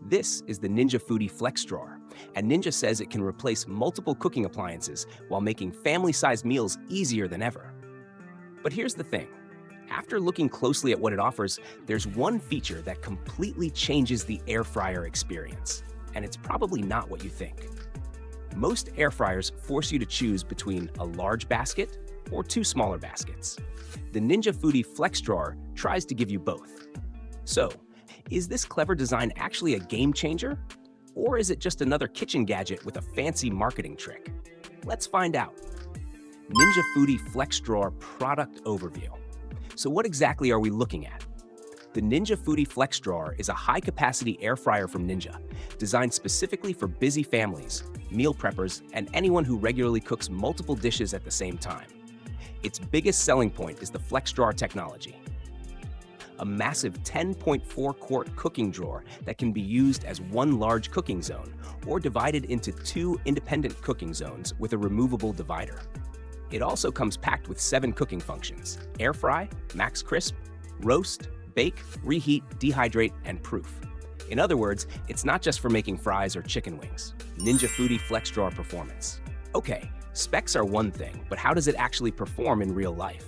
This is the Ninja Foodi FlexDrawer, and Ninja says it can replace multiple cooking appliances while making family-sized meals easier than ever. But here's the thing. After looking closely at what it offers, there's one feature that completely changes the air fryer experience, and it's probably not what you think. Most air fryers force you to choose between a large basket or two smaller baskets. The Ninja Foodi FlexDrawer tries to give you both. So, is this clever design actually a game changer? Or is it just another kitchen gadget with a fancy marketing trick? Let's find out. Ninja Foodi FlexDrawer product overview. So what exactly are we looking at? The Ninja Foodi FlexDrawer is a high-capacity air fryer from Ninja, designed specifically for busy families, meal preppers, and anyone who regularly cooks multiple dishes at the same time. Its biggest selling point is the FlexDrawer technology, a massive 10.4 quart cooking drawer that can be used as one large cooking zone or divided into two independent cooking zones with a removable divider. It also comes packed with 7 cooking functions: air fry, max crisp, roast, bake, reheat, dehydrate, and proof. In other words, it's not just for making fries or chicken wings. Ninja Foodi FlexDrawer performance. Okay, specs are one thing, but how does it actually perform in real life?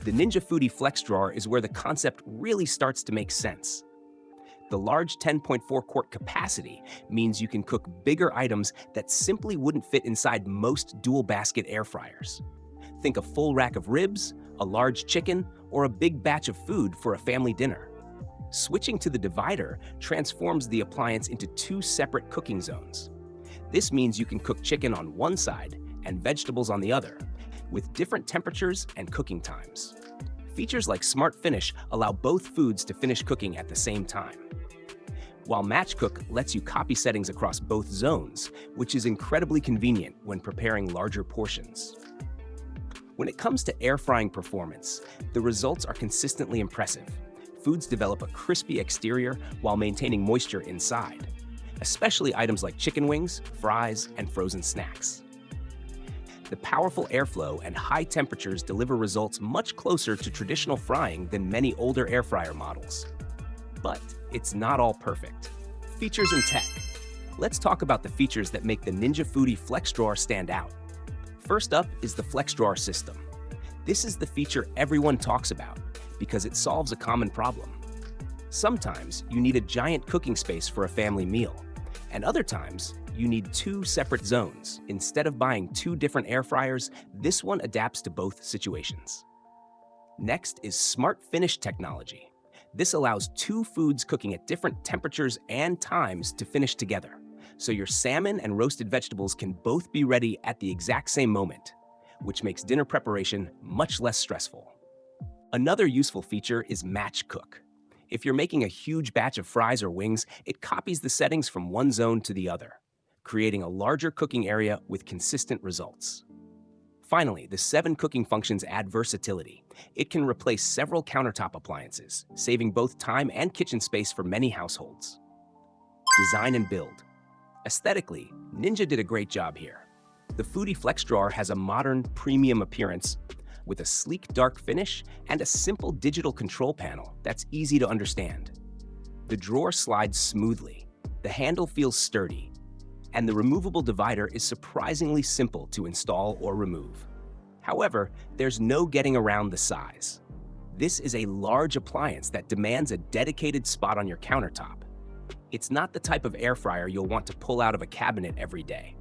The Ninja Foodi FlexDrawer is where the concept really starts to make sense. The large 10.4 quart capacity means you can cook bigger items that simply wouldn't fit inside most dual basket air fryers. Think a full rack of ribs, a large chicken, or a big batch of food for a family dinner. Switching to the divider transforms the appliance into 2 separate cooking zones. This means you can cook chicken on one side and vegetables on the other, with different temperatures and cooking times. Features like Smart Finish allow both foods to finish cooking at the same time, while Match Cook lets you copy settings across both zones, which is incredibly convenient when preparing larger portions. When it comes to air frying performance, the results are consistently impressive. Foods develop a crispy exterior while maintaining moisture inside, especially items like chicken wings, fries, and frozen snacks. The powerful airflow and high temperatures deliver results much closer to traditional frying than many older air fryer models. But it's not all perfect. Features and tech. Let's talk about the features that make the Ninja Foodi FlexDrawer stand out. First up is the FlexDrawer system. This is the feature everyone talks about because it solves a common problem. Sometimes you need a giant cooking space for a family meal, and other times you need 2 separate zones. Instead of buying 2 different air fryers, this one adapts to both situations. Next is Smart Finish technology. This allows 2 foods cooking at different temperatures and times to finish together, so your salmon and roasted vegetables can both be ready at the exact same moment, which makes dinner preparation much less stressful. Another useful feature is Match Cook. If you're making a huge batch of fries or wings, it copies the settings from one zone to the other, creating a larger cooking area with consistent results. Finally, the 7 cooking functions add versatility. It can replace several countertop appliances, saving both time and kitchen space for many households. Design and build. Aesthetically, Ninja did a great job here. The Foodi FlexDrawer has a modern, premium appearance with a sleek dark finish and a simple digital control panel that's easy to understand. The drawer slides smoothly, the handle feels sturdy, and the removable divider is surprisingly simple to install or remove. However, there's no getting around the size. This is a large appliance that demands a dedicated spot on your countertop. It's not the type of air fryer you'll want to pull out of a cabinet every day.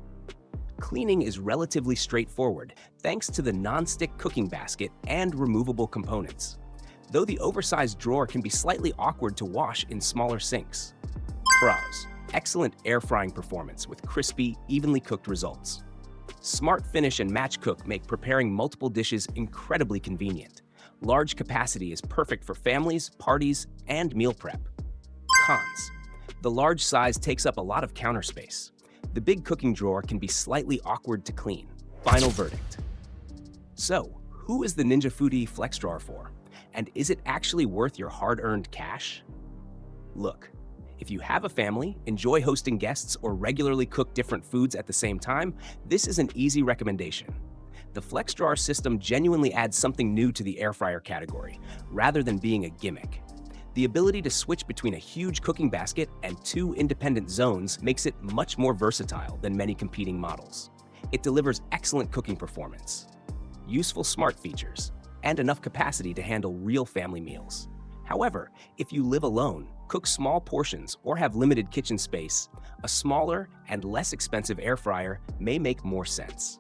Cleaning is relatively straightforward thanks to the non-stick cooking basket and removable components, though the oversized drawer can be slightly awkward to wash in smaller sinks. Pros: excellent air frying performance with crispy, evenly cooked results. Smart Finish and Match Cook make preparing multiple dishes incredibly convenient. Large capacity is perfect for families, parties, and meal prep. Cons: the large size takes up a lot of counter space. The big cooking drawer can be slightly awkward to clean. Final verdict. So, who is the Ninja Foodi FlexDrawer for? And is it actually worth your hard-earned cash? Look, if you have a family, enjoy hosting guests, or regularly cook different foods at the same time, this is an easy recommendation. The FlexDrawer system genuinely adds something new to the air fryer category, rather than being a gimmick. The ability to switch between a huge cooking basket and two independent zones makes it much more versatile than many competing models. It delivers excellent cooking performance, useful smart features, and enough capacity to handle real family meals. However, if you live alone, cook small portions, or have limited kitchen space, a smaller and less expensive air fryer may make more sense.